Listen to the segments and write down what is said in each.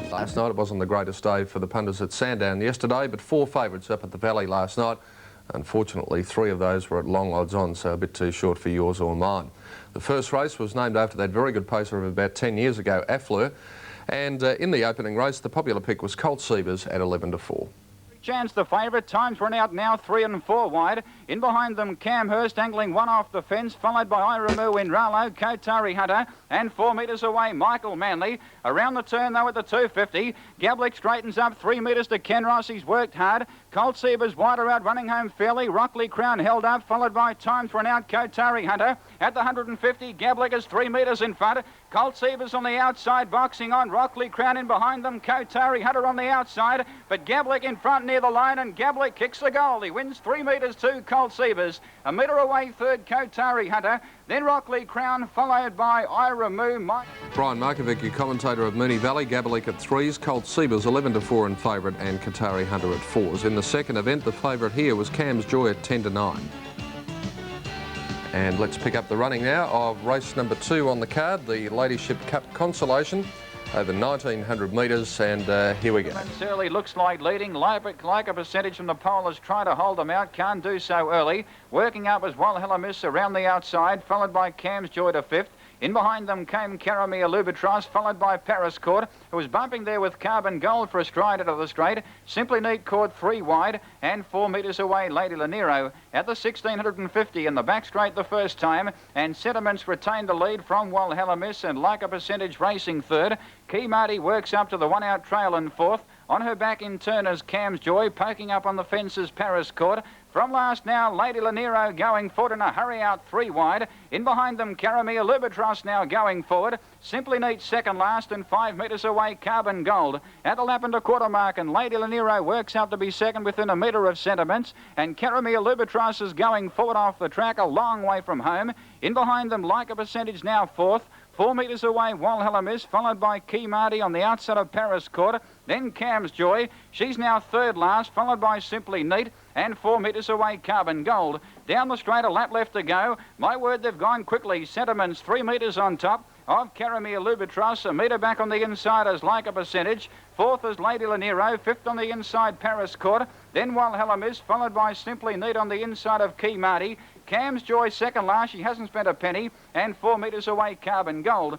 Last night it wasn't the greatest day for the punters at Sandown yesterday, but 4 favourites up at the Valley last night. Unfortunately, 3 of those were at long odds on, so a bit too short for yours or mine. The first race was named after that very good pacer of about 10 years ago, Affleur, and in the opening race the popular pick was Colt Siebers at 11-4. Chance the favourite. Times run out now 3 and 4 wide. In behind them Camhurst angling 1 off the fence, followed by Iramu in Rallo, Kotari Hunter, and 4 metres away Michael Manley. Around the turn though at the 250, Gablick straightens up 3 metres to Ken Ross. He's worked hard. Colt Siebers wider out, running home fairly. Rockley Crown held up, followed by Times run out Kotari Hunter. At the 150, Gablick is 3 metres in front. Colt Siebers on the outside, boxing on. Rockley Crown in behind them. Kotari Hunter on the outside, but Gablick in front near the line, and Gablick kicks the goal. He wins 3 metres to Colt Siebers. A metre away third, Kotari Hunter. Then Rockley Crown, followed by Iramu. Brian Markovic, your commentator of Moonee Valley. Gablick at 3s, Colt Siebers 11-4 in favourite, and Kotari Hunter at 4s. In the second event, the favourite here was Cam's Joy at 10-9. And let's pick up the running now of race number 2 on the card, the Ladyship Cup Consolation, over 1,900 metres, and here we go. Early looks like leading, like a percentage from the polers, trying to hold them out, can't do so early. Working up was Walhalla Miss around the outside, followed by Cam's Joy to 5th. In behind them came Caramia Lubatros, followed by Paris Court, who was bumping there with Carbon Gold for a stride out of the straight. Simply Neat Court 3 wide, and 4 metres away Lady Lanero at the 1,650 in the back straight the first time, and Sentiments retained the lead from Walhalla Miss, and Like a Percentage racing third. Key Marty works up to the 1-out trail in 4th. On her back in turn is Cam's Joy, poking up on the fences Paris Court. From last now, Lady Lanero going forward in a hurry out 3 wide. In behind them, Caramia Lubatros now going forward. Simply Neat second last, and 5 metres away Carbon Gold. At the lap and a quarter mark, and Lady Lanero works out to be second within a metre of Sentiments. And Caramia Lubatros is going forward off the track a long way from home. In behind them, Like a Percentage now 4th. 4 metres away, Walhalla Miss, followed by Key Marty on the outside of Paris Court. Then Cam's Joy. She's now third last, followed by Simply Neat, and 4 metres away, Carbon Gold. Down the straight, a lap left to go. My word, they've gone quickly. Sentiments 3 metres on top of Caramia Lubatros. A metre back on the inside as Like a Percentage. 4th is Lady Lanero. 5th on the inside, Paris Court. Then Walhalla Miss, followed by Simply Neat on the inside of Key Marty. Cam's Joy second last. She hasn't spent a penny, and 4 metres away, Carbon Gold.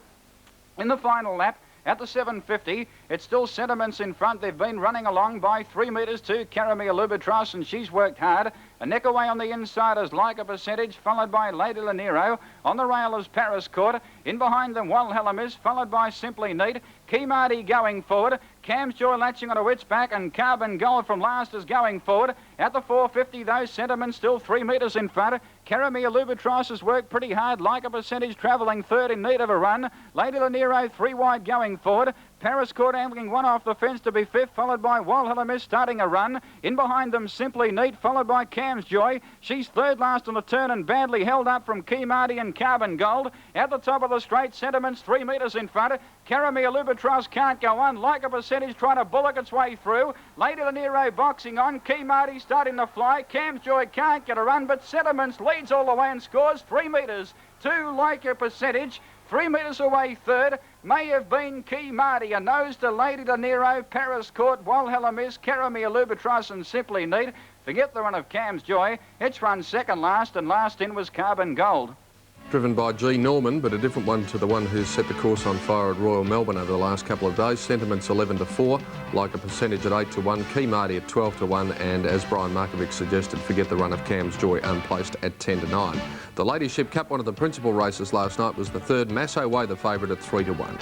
In the final lap, at the 750, it's still Sentiments in front. They've been running along by 3 metres to Caramia Lubatros, and she's worked hard. A neck away on the inside is Like a Percentage, followed by Lady Lanero. On the rail is Paris Court. In behind them, Walhalla Miss, followed by Simply Neat. Key Marty going forward. Cam's Joy latching on a wit's back, and Carbon Gold from last is going forward. At the 450, those Sentiments still 3 metres in front. Caramia Lubatros has worked pretty hard. Like a Percentage travelling third in need of a run. Lady Lanero 3 wide going forward. Paris Court angling 1 off the fence to be 5th, followed by Walhalla Miss starting a run. In behind them, Simply Neat, followed by Cam's Joy. She's third last on the turn and badly held up from Key Marty and Carbon Gold. At the top of the straight, Sentiments 3 metres in front. Caramia Lubatros can't go on. Like a Percentage trying to bullock its way through. Lady Lanero boxing on. Key Marty starting to fly. Cam's Joy can't get a run, but Sentiments leads all the way and scores 3 metres to Like a Percentage. 3 metres away third may have been Key Marty. A nose to Lady Lanero, Paris Court, Walhalla Miss, Caramia Lubatros, and Simply Neat. Forget the run of Cam's Joy. It's run second last, and last in was Carbon Gold. Driven by G. Norman, but a different one to the one who's set the course on fire at Royal Melbourne over the last couple of days. Sentiments 11-4, Like a Percentage at 8-1, Key Marty at 12-1, and as Brian Markovic suggested, forget the run of Cam's Joy unplaced at 10-9. The Ladyship Cup, one of the principal races last night, was the third. Masso Way, the favourite, at 3-1.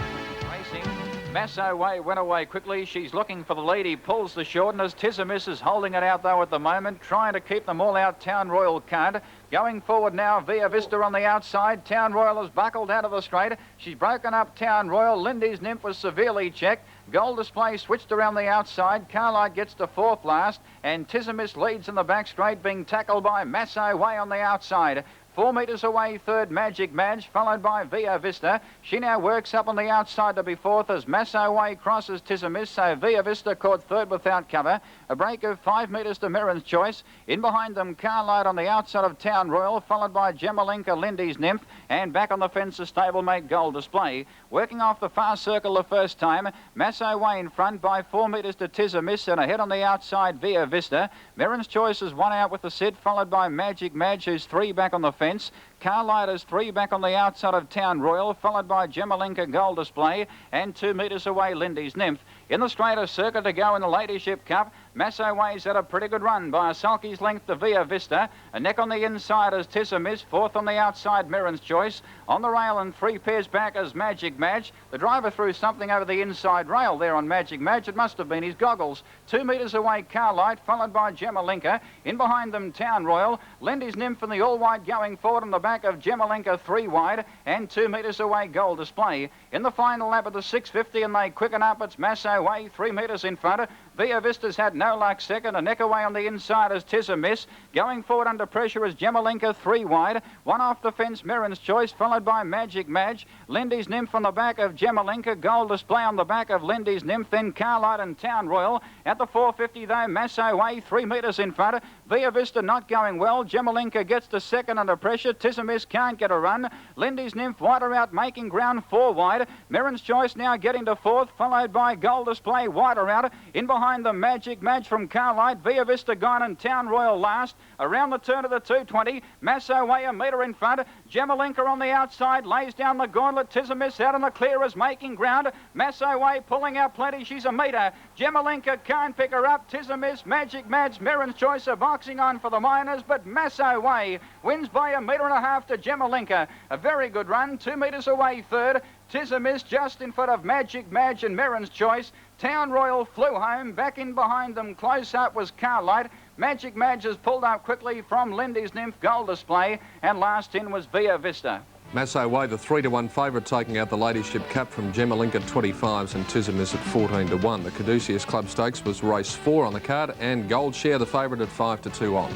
Masso Way went away quickly. She's looking for the lead. He pulls the short, and as Tizimis is holding it out though at the moment, trying to keep them all out. Town Royal can't. Going forward now, Via Vista on the outside. Town Royal has buckled out of the straight. She's broken up Town Royal. Lindy's Nymph was severely checked. Gold Display switched around the outside. Carlight gets to 4th last, and Tizimis leads in the back straight, being tackled by Masso Way on the outside. 4 metres away, third, Magic Madge, followed by Via Vista. She now works up on the outside to be fourth as Masso Way crosses Tisamis, so Via Vista caught third without cover. A break of 5 metres to Mirren's Choice. In behind them, Carlight on the outside of Town Royal, followed by Gemalinka, Lindy's Nymph, and back on the fence, the stablemate Gold Display. Working off the far circle the first time, Masso Way in front by 4 metres to Tisamis, and ahead on the outside, Via Vista. Mirren's Choice is 1 out with the sit, followed by Magic Madge, who's 3 back on the fence. Carlight is 3 back on the outside of Town Royal, followed by Gemalinka, Gold Display, and 2 metres away, Lindy's Nymph. In the straighter circuit to go in the Ladyship Cup, Masso Way's had a pretty good run by a sulky's length to Via Vista. A neck on the inside as Tisamis, 4th on the outside, Mirren's Choice. On the rail and 3 pairs back as Magic Madge. The driver threw something over the inside rail there on Magic Madge. It must have been his goggles. 2 metres away, Carlight, followed by Gemalinka. In behind them, Town Royal. Lindy's Nymph and the all-wide going forward on the back of Gemalinka, 3 wide. And 2 metres away, Gold Display. In the final lap of the 650, and they quicken up. It's Masso Way, 3 metres in front. Via Vista's had no luck second. A neck away on the inside as Tisamis. Going forward under pressure is Gemalinka, 3 wide. 1 off the fence, Mirren's Choice, followed by Magic Madge. Lindy's Nymph on the back of Gemalinka. Gold Display on the back of Lindy's Nymph. Then Carlight and Town Royal. At the 450 though, Masso Way, 3 metres in front. Via Vista not going well. Gemalinka gets to second under pressure. Tisamis can't get a run. Lindy's Nymph wider out, making ground, 4 wide. Mirren's Choice now getting to 4th, followed by Gold Display wider out. In behind the Magic Madge from Carlight. Via Vista gone and Town Royal last. Around the turn of the 220, Masso Way a metre in front. Gemalinka on the outside lays down the gauntlet. Tisamis out on the clear is making ground. Masso Way pulling out plenty. She's a metre. Gemalinka can't pick her up. Tisamis, Magic Madge, Mirren's Choice are boxing on for the minors, but Masso Way wins by a metre and a half to Gemalinka. A very good run. 2 metres away, third. Tisamis just in front of Magic Madge and Mirren's Choice. Town Royal flew home. Back in behind them, close up was Carlight. Magic Madge has pulled up quickly from Lindy's Nymph, Gold Display, and last in was Via Vista. Masso Way, the 3-1 favourite, taking out the Ladyship Cup from Gemalinka 25s and Tisamis at 14-1. The Caduceus Club Stakes was race 4 on the card, and Gold Share the favourite at 5-2 on.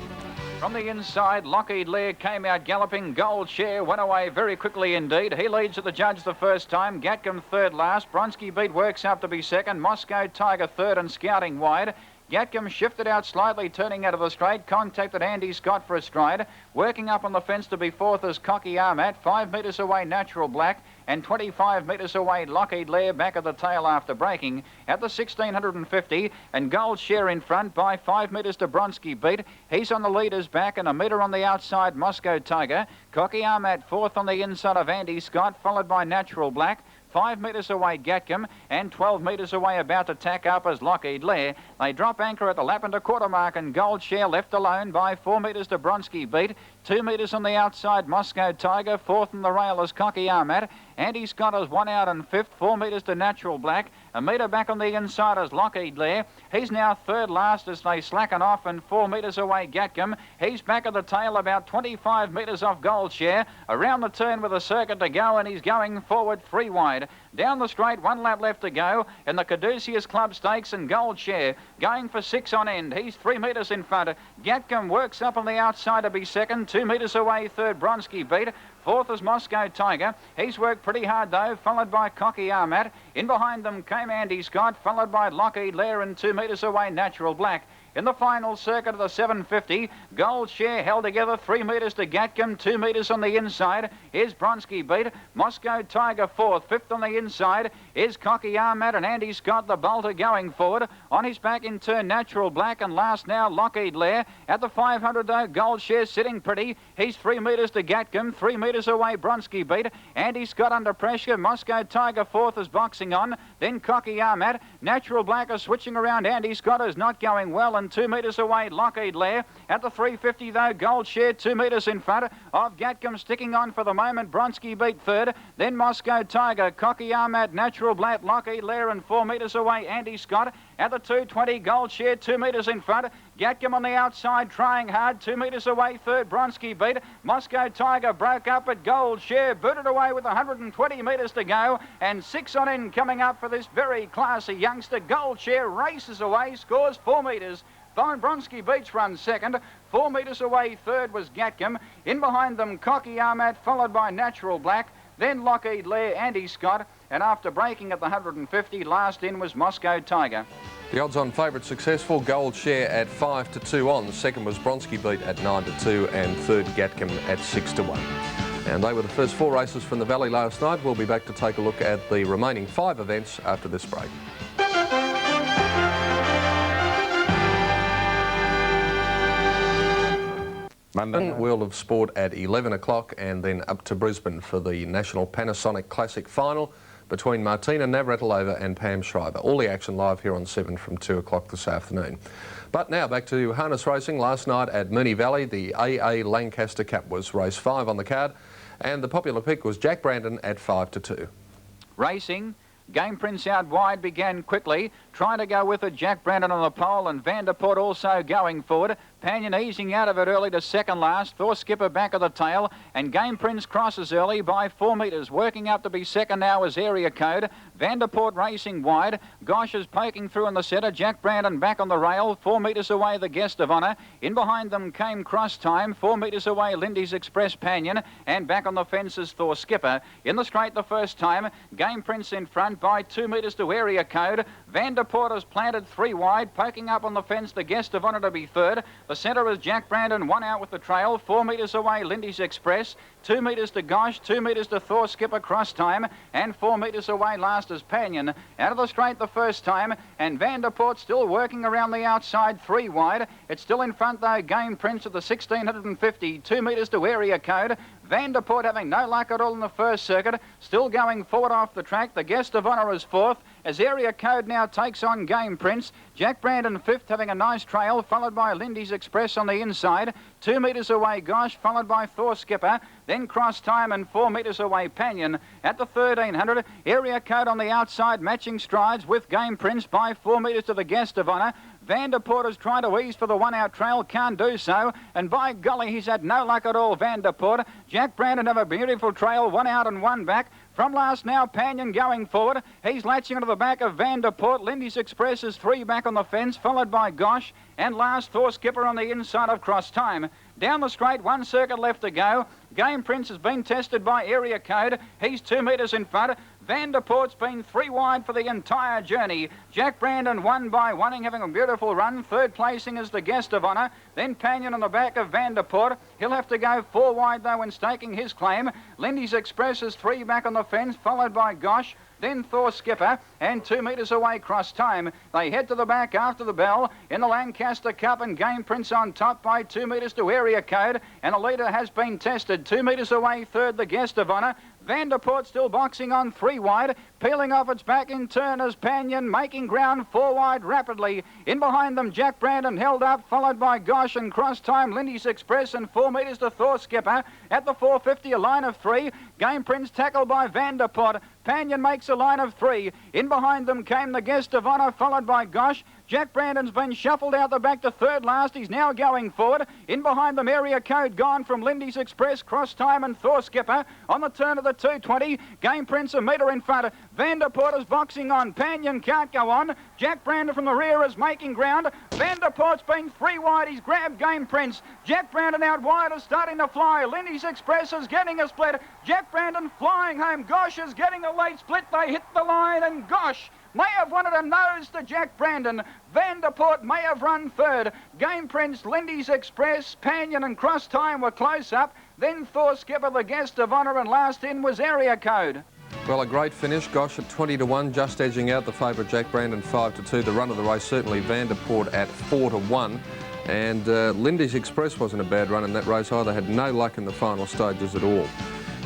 From the inside, Lockheed Lair came out galloping. Gold Share went away very quickly indeed. He leads at the judge the first time. Gatcombe third last. Bronski Beat works up to be second. Moscow Tiger third and scouting wide. Gatcombe shifted out slightly, turning out of the straight, contacted Andy Scott for a stride. Working up on the fence to be fourth is Cocky Armat, 5 metres away Natural Black, and 25 metres away Lockheed Lair back at the tail after breaking. At the 1650, and Gold Share in front by 5 metres to Bronski Beat. He's on the leader's back and a metre on the outside, Moscow Tiger. Cocky Armat fourth on the inside of Andy Scott, followed by Natural Black. 5 metres away Gatcombe, and 12 metres away about to tack up as Lockheed Lair. They drop anchor at the lap and a quarter mark, and Gold Share left alone by 4 metres to Bronski Beat. 2 metres on the outside, Moscow Tiger. 4th on the rail is Cocky Armat. Andy Scott is 1 out and 5th, 4 metres to Natural Black. A metre back on the inside is Lockheed Lair. He's now third last as they slacken off, and 4 metres away Gatcombe. He's back at the tail about 25 metres off Gold Share. Around the turn with a circuit to go, and he's going forward 3 wide. Down the straight, 1 lap left to go in the Caduceus Club Stakes, and Gold Share going for 6 on end. He's 3 metres in front. Gatcombe works up on the outside to be second. 2 metres away, third Bronski Beat. 4th is Moscow Tiger. He's worked pretty hard though, followed by Cocky Armat. In behind them came Andy Scott, followed by Lockheed Lair, and 2 metres away Natural Black. In the final circuit of the 750, Gold Share held together 3 metres to Gatcombe, 2 metres on the inside. Here's Bronski Beat. Moscow Tiger 4th, 5th on the inside. Here's Cocky Armat and Andy Scott, the bolter, going forward. On his back in turn, Natural Black, and last now Lockheed Lair. At the 500 though, Gold Share sitting pretty. He's 3 metres to Gatcombe, 3 metres away Bronski Beat. Andy Scott under pressure. Moscow Tiger 4th is boxing on. Then Cocky Armat. Natural Black is switching around. Andy Scott is not going well, and 2 metres away Lockheed Lair. At the 350 though, Gold Share 2 metres in front of Gatcombe, sticking on for the moment. Bronski Beat third. Then Moscow Tiger, Cocky Armat, Natural Black, Lockheed Lair, and 4 metres away Andy Scott. At the 220, Gold Share 2 metres in front. Gatcombe on the outside, trying hard. 2 metres away, third. Bronski beat. Moscow Tiger broke up at Gold Share. Booted away with 120 metres to go. And 6 on end coming up for this very classy youngster. Gold Share races away, scores 4 metres. Bronski Beach runs second. 4 metres away, third was Gatcombe. In behind them, Cocky Armat, followed by Natural Black. Then Lockheed Lair, Andy Scott. And after breaking at the 150, last in was Moscow Tiger. The odds-on favourite successful, Gold Share at 5-2 on. Second was Bronski Beat at 9-2 and third Gatcombe at 6-1. And they were the first 4 races from the Valley last night. We'll be back to take a look at the remaining 5 events after this break. Monday World of Sport at 11 o'clock and then up to Brisbane for the National Panasonic Classic Final between Martina Navratilova and Pam Shriver. All the action live here on 7 from 2 o'clock this afternoon. But now back to harness racing. Last night at Moonee Valley, the AA Lancaster Cup was race 5 on the card, and the popular pick was Jack Brandon at 5-2. Racing. Game Prince out wide began quickly, trying to go with it. Jack Brandon on the pole and Vanderpoort also going forward. Panion easing out of it early to second last. Thor Skipper back of the tail, and Game Prince crosses early by 4 metres. Working up to be second now is Area Code. Vanderpoort racing wide. Gosh is poking through in the centre. Jack Brandon back on the rail. 4 metres away the Guest of Honour. In behind them came Cross Time. 4 metres away Lindy's Express Panion, and back on the fences Thor Skipper. In the straight the first time. Game Prince in front by 2 metres to Area Code. Vanderpoort has planted 3 wide. Poking up on the fence the Guest of Honour to be third. The centre is Jack Brandon, 1 out with the trail. 4 metres away Lindy's Express. 2 metres to Gosh, 2 metres to Thor Skipper Cross Time, and 4 metres away last is Panion. Out of the straight the first time, and Vanderpoort still working around the outside, 3 wide. It's still in front though, Game Prince at the 1650, 2 metres to Area Code. Vanderpoort having no luck at all in the first circuit, still going forward off the track. The Guest of Honour is fourth, as Area Code now takes on Game Prince. Jack Brandon fifth, having a nice trail, followed by Lindy's Express on the inside. 2 metres away Gosh, followed by Thor Skipper, then Cross Time, and 4 metres away Panion. At the 1300, Area Code on the outside, matching strides with Game Prince by 4 metres to the Guest of Honour. Vanderpoort is trying to ease for the 1 out trail, can't do so, and by golly, he's had no luck at all, Vanderpoort. Jack Brandon have a beautiful trail, 1 out and 1 back. From last now, Panion going forward. He's latching onto the back of Vanderpoort. Lindy's Express is 3 back on the fence, followed by Gosh, and last Thor Skipper on the inside of Cross Time. Down the straight, 1 circuit left to go. Game Prince has been tested by Area Code. He's 2 metres in front. Vanderpoort's been 3 wide for the entire journey. Jack Brandon 1 by 1, having a beautiful run. Third placing is the Guest of Honour. Then Panion on the back of Vanderpoort. He'll have to go 4 wide though in staking his claim. Lindy's Express is 3 back on the fence, followed by Gosh. Then Thor Skipper, and 2 metres away Cross Time. They head to the back after the bell in the Lancaster Cup, and Game Prince on top by 2 metres to Area Code, and a leader has been tested. 2 metres away third, the Guest of Honour. Vanderpoort still boxing on 3 wide, peeling off its back in turn as Panion making ground 4 wide rapidly. In behind them, Jack Brandon held up, followed by Gosh and Cross Time, Lindy's Express, and 4 metres to Thor Skipper. At the 450, a line of 3. Game Prince tackled by Vanderpoort. Panion makes a line of 3. In behind them came the Guest of Honour, followed by Gosh. Jack Brandon's been shuffled out the back to third last. He's now going forward. In behind them, Area Code gone from Lindy's Express, Cross Time, and Thor Skipper. On the turn of the 220, Game Prince a metre in front. Vanderpoort is boxing on. Panion can't go on. Jack Brandon from the rear is making ground. Vanderpoort's been 3 wide. He's grabbed Game Prince. Jack Brandon out wide is starting to fly. Lindy's Express is getting a split. Jack Brandon flying home. Gosh is getting a late split. They hit the line, and Gosh may have wanted a nose to Jack Brandon. Vanderpoort may have run third. Game Prince, Lindy's Express, Panion and Cross Time were close up. Then Thor Skipper, the Guest of Honour, and last in was Area Code. Well, a great finish. Gosh at 20-1, just edging out the favourite Jack Brandon 5-2. The run of the race certainly Vanderpoort at 4-1. And Lindy's Express wasn't a bad run in that race either. Had no luck in the final stages at all.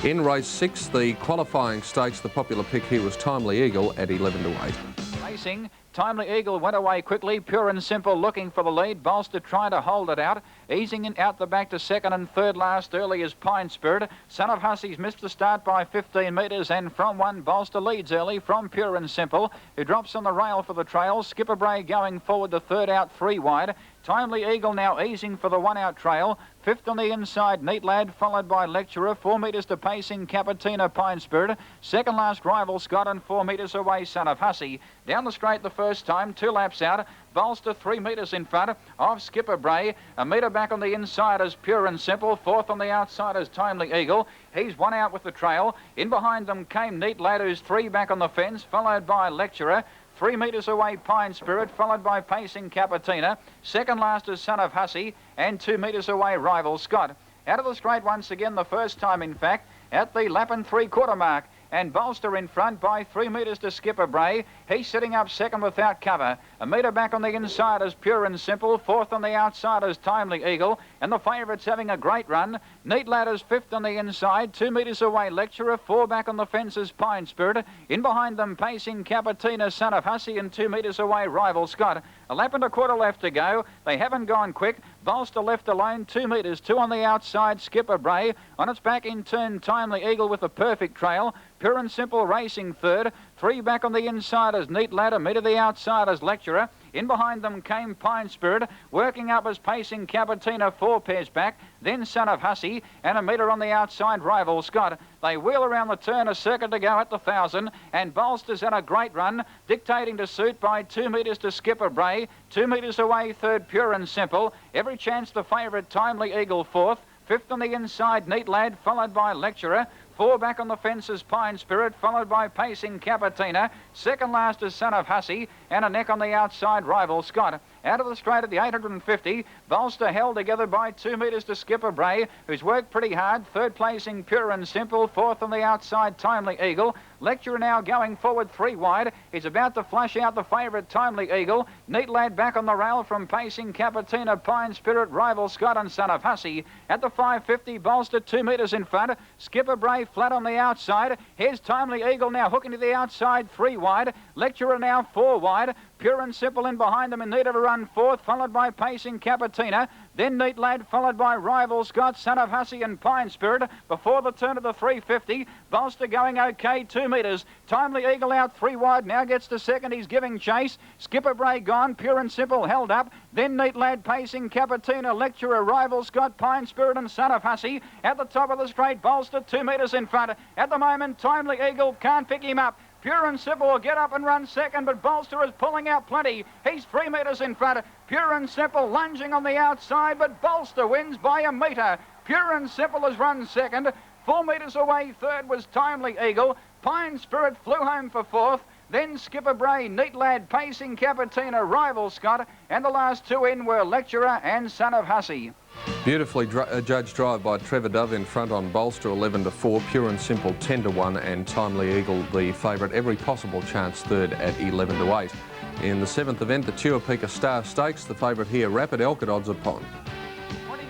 In race 6, the qualifying stakes, the popular pick here was Timely Eagle at 11-8. Racing. Timely Eagle went away quickly, Pure and Simple looking for the lead. Bolster trying to hold it out. Easing in out the back to second and third last early is Pine Spirit. Son of Hussey's missed the start by 15 metres, and from 1, Bolster leads early from Pure and Simple, who drops on the rail for the trail. Skipper Bray going forward to third out 3 wide. Timely Eagle now easing for the one-out trail. Fifth on the inside, Neat Lad, followed by Lecturer. 4 metres to pacing Capatina Pine Spirit. Second last rival Scott, and 4 metres away Son of Hussey. Down the straight the first time, 2 laps out. Bolster 3 metres in front of Skipper Bray. A metre back on the inside as Pure and Simple. Fourth on the outside as Timely Eagle. He's one out with the trail. In behind them came Neat Lad, who's 3 back on the fence, followed by Lecturer. 3 metres away Pine Spirit, followed by pacing Capatina. Second last is Son of Hussey, and 2 metres away rival Scott. Out of the straight once again, the first time in fact, at the lap and 3/4 mark. And Bolster in front by 3 metres to Skipper Bray. He's sitting up second without cover. A metre back on the inside is Pure and Simple. Fourth on the outside is Timely Eagle. And the favourite's having a great run. Neat Lad is fifth on the inside. 2 metres away Lecturer. 4 back on the fences Pine Spirit. In behind them pacing Capatina, Son of Hussey, and 2 metres away rival Scott. A lap and a quarter left to go. They haven't gone quick. Bolster left alone, 2 metres. 2 on the outside, Skipper Bray. On its back in turn, Timely Eagle with a perfect trail. Pure and Simple racing third. 3 back on the inside as Neat Lad. A metre the outside as Lecturer. In behind them came Pine Spirit. Working up as pacing Capatina, 4 pairs back. Then Son of Hussey, and a metre on the outside rival Scott. They wheel around the turn, a circuit to go at the 1,000, and Bolster's had a great run, dictating to suit by 2 metres to Skipper Bray. 2 metres away third, Pure and Simple. Every chance the favourite Timely Eagle fourth. Fifth on the inside, Neat Lad, followed by Lecturer. 4 back on the fences, Pine Spirit, followed by pacing Capatina. Second last is Son of Hussey, and a neck on the outside rival Scott. Out of the straight at the 850, Bolster held together by 2 metres to Skipper Bray, who's worked pretty hard. Third placing Pure and Simple. Fourth on the outside, Timely Eagle. Lecturer now going forward 3 wide. He's about to flush out the favourite Timely Eagle. Neat Lad back on the rail from pacing Capatina, Pine Spirit, rival Scott, and Son of Hussey. At the 550, Bolster 2 metres in front. Skipper Bray flat on the outside. Here's Timely Eagle now hooking to the outside, 3 wide. Lecturer now 4 wide. Pure and Simple in behind them in need of a run fourth, followed by pacing Capatina. Then Neat Lad, followed by rival Scott, Son of Hussey, and Pine Spirit. Before the turn of the 350, Bolster going okay, 2 metres. Timely Eagle out 3 wide, now gets to second, he's giving chase. Skipper Bray gone, Pure and Simple held up. Then Neat Lad pacing Capatina, Lecturer, rival Scott, Pine Spirit, and Son of Hussey. At the top of the straight, Bolster 2 metres in front. At the moment, Timely Eagle can't pick him up. Pure and Simple will get up and run second, but Bolster is pulling out plenty. He's 3 metres in front. Pure and Simple lunging on the outside, but Bolster wins by a metre. Pure and Simple has run second. 4 metres away third was Timely Eagle. Pine Spirit flew home for fourth. Then Skipper Bray, Neat Lad, pacing Capatina, rival Scott, and the last 2 in were Lecturer and Son of Hussey. Beautifully judged drive by Trevor Dove in front on Bolster 11-4, Pure and Simple 10-1, and Timely Eagle the favourite. Every possible chance third at 11-8. In the 7th event, the Tuapeka Star Stakes, the favourite here, Rapid Elk at odds upon.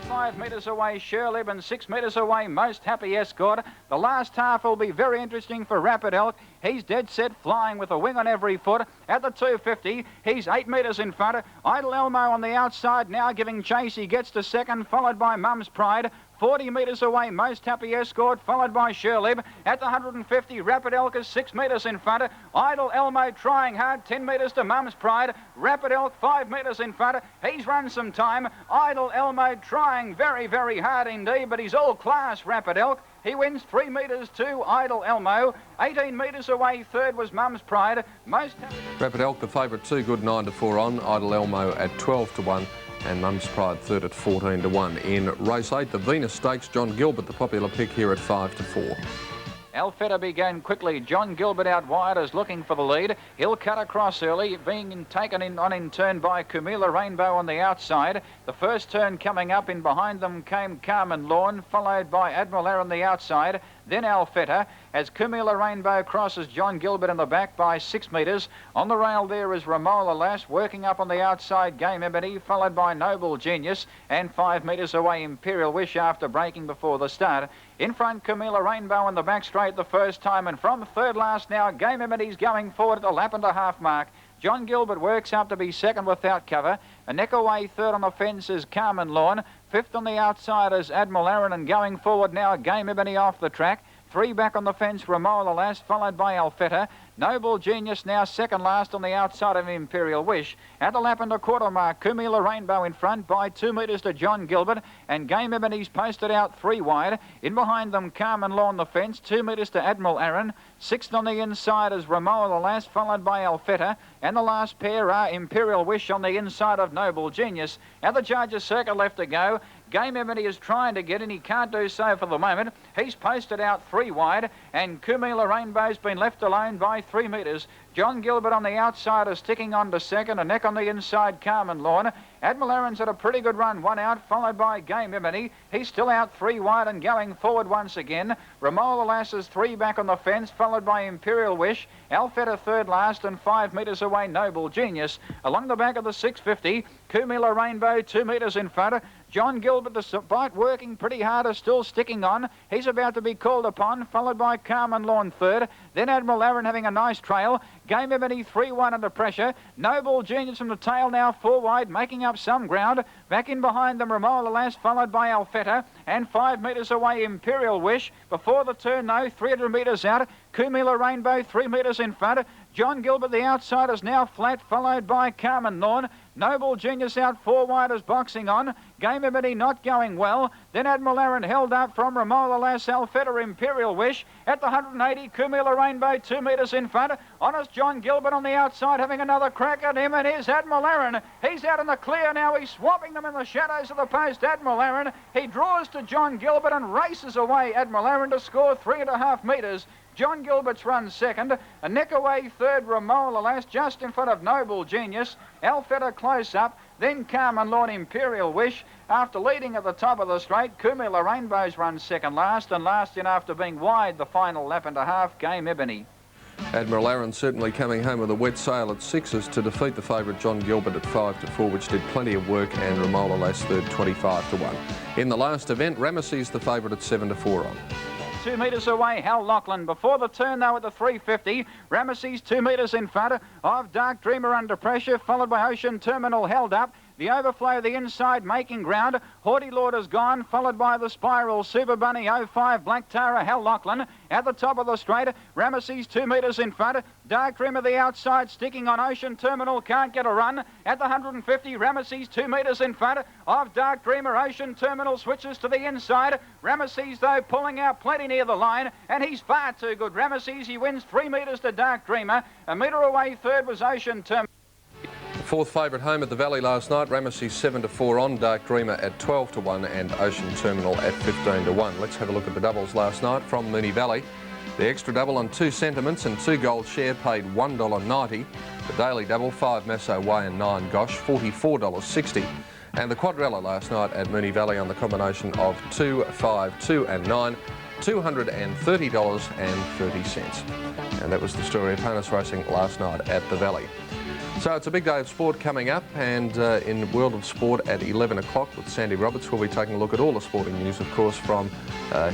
5 metres away, Sherlib, and 6 metres away, Most Happy Escort. The last half will be very interesting for Rapid Elk. He's dead set flying with a wing on every foot. At the 250, he's 8 metres in front. Idle Elmo on the outside now giving chase. He gets to second, followed by Mum's Pride. 40 metres away, Most Happy Escort, followed by Sherlib. At the 150, Rapid Elk is 6 metres in front. Idle Elmo trying hard, 10 metres to Mum's Pride. Rapid Elk 5 metres in front. He's run some time. Idle Elmo trying very, very hard indeed, but he's all class, Rapid Elk. He wins 3 metres to Idle Elmo. 18 metres away, third was Mum's Pride. Rapid Elk, the favourite, 2 good, 9-4 on. Idle Elmo at 12-1. And Mum's Pride third at 14-1. In race 8, the Venus Stakes, John Gilbert, the popular pick here at 5-4. Alfetta began quickly. John Gilbert out wide is looking for the lead. He'll cut across early, being taken in turn by Camila Rainbow on the outside. The first turn coming up, in behind them came Carmen Lawn, followed by Admiral Air on the outside. Then Alfetta, as Camila Rainbow crosses John Gilbert in the back by 6 metres. On the rail there is Romola Lass, working up on the outside Game Ebony, followed by Noble Genius, and 5 metres away Imperial Wish after braking before the start. In front, Camila Rainbow in the back straight the first time, and from third last now, Game Ebony's going forward at the lap and a half mark. John Gilbert works up to be second without cover. A neck away third on the fence is Carmen Lawn. Fifth on the outside is Admiral Aaron, and going forward now, Game Ebony off the track. 3 back on the fence, Romola Lass, followed by Alfetta. Noble Genius now second last on the outside of Imperial Wish. At the lap and a quarter mark, Kumila Rainbow in front by 2 metres to John Gilbert, and Game Ebony's posted out 3 wide. In behind them, Carmen Lawn the fence, 2 metres to Admiral Aaron. Sixth on the inside is Ramoa the last, followed by Alfetta, and the last pair are Imperial Wish on the inside of Noble Genius. At the judges' circle left to go, Game Ebony is trying to get in. He can't do so for the moment. He's posted out 3 wide, and Kumila Rainbow's been left alone by 3 metres. John Gilbert on the outside is sticking on to second, a neck on the inside, Carmen Lawn. Admiral Aaron's had a pretty good run, 1 out, followed by Game Ebony. He's still out 3 wide and going forward once again. Ramola Lass is 3 back on the fence, followed by Imperial Wish. Alfetta third last, and 5 metres away, Noble Genius. Along the back of the 650, Kumila Rainbow 2 metres in front. John Gilbert, despite working pretty hard, is still sticking on. He's about to be called upon, followed by Carmen Lawn third. Then Admiral Aaron having a nice trail. Game Ebony 3-1 under pressure. Noble Genius from the tail now 4 wide, making up some ground. Back in behind them, Ramola Lass, followed by Alfetta. And 5 metres away, Imperial Wish. Before the turn, though, 300 metres out. Kumila Rainbow 3 metres in front. John Gilbert, the outside, is now flat, followed by Carmen Lawn. Noble Genius out 4 wide as boxing on. Game Ebony not going well. Then Admiral Aaron held up from Ramola Lass, Alfetta, Imperial Wish. At the 180, Kumila Rainbow 2 metres in front. Honest John Gilbert on the outside having another crack at him, and here's Admiral Aaron. He's out in the clear now. He's swapping them in the shadows of the post, Admiral Aaron. He draws to John Gilbert and races away Admiral Aaron to score 3.5 metres. John Gilbert's run second, a neck away third, Ramola Lass, just in front of Noble Genius. Alfetta close up, then Carmen Lawn, Imperial Wish. After leading at the top of the straight, Kumila Rainbow's run second last, and last in after being wide the final lap and a half, Game Ebony. Admiral Aaron certainly coming home with a wet sail at 6s to defeat the favourite John Gilbert at 5-4, which did plenty of work, and Ramola Lass third 25-1. In the last event, Ramesses the favourite at 7-4 on. 2 metres away, Hal Lachlan. Before the turn, though, at the 350, Ramesses 2 metres in front of Dark Dreamer under pressure, followed by Ocean Terminal held up. The overflow, the inside, making ground. Haughty Lord is gone, followed by the Spiral, Super Bunny 05, Black Tara, Hal Lachlan. At the top of the straight, Ramesses 2 metres in front. Dark Dreamer the outside, sticking on Ocean Terminal, can't get a run. At the 150, Ramesses 2 metres in front of Dark Dreamer. Ocean Terminal switches to the inside. Ramesses, though, pulling out plenty near the line, and he's far too good. Ramesses, he wins 3 metres to Dark Dreamer. A metre away third was Ocean Terminal. Fourth favourite home at the Valley last night, Ramesses 7-4 on, Dark Dreamer at 12-1 and Ocean Terminal at 15-1. Let's have a look at the doubles last night from Moonee Valley. The extra double on 2 sentiments and 2 gold share paid $1.90. The daily double, 5 Masso Way and 9 Gosh, $44.60. And the quadrella last night at Moonee Valley on the combination of 2, 5, 2 and 9, $230.30. And that was the story of harness racing last night at the Valley. So it's a big day of sport coming up, and in World of Sport at 11 o'clock with Sandy Roberts, we'll be taking a look at all the sporting news, of course, from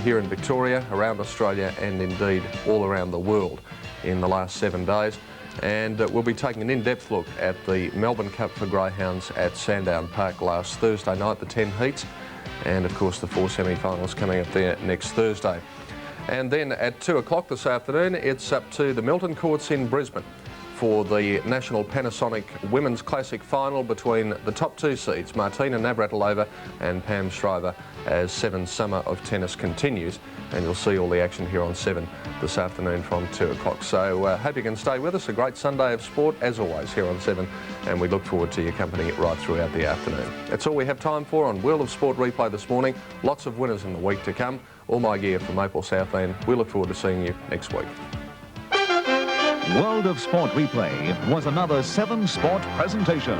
here in Victoria, around Australia and indeed all around the world in the last 7 days. And we'll be taking an in-depth look at the Melbourne Cup for Greyhounds at Sandown Park last Thursday night, the 10 heats, and of course the 4 semi-finals coming up there next Thursday. And then at 2 o'clock this afternoon, it's up to the Milton Courts in Brisbane for the National Panasonic Women's Classic final between the top 2 seeds, Martina Navratilova and Pam Shriver, as 7 Summer of Tennis continues. And you'll see all the action here on 7 this afternoon from 2 o'clock. So hope you can stay with us. A great Sunday of sport, as always, here on 7. And we look forward to your company right throughout the afternoon. That's all we have time for on World of Sport Replay this morning. Lots of winners in the week to come. All my gear from Maple Southland. We look forward to seeing you next week. World of Sport Replay was another 7 Sport presentation.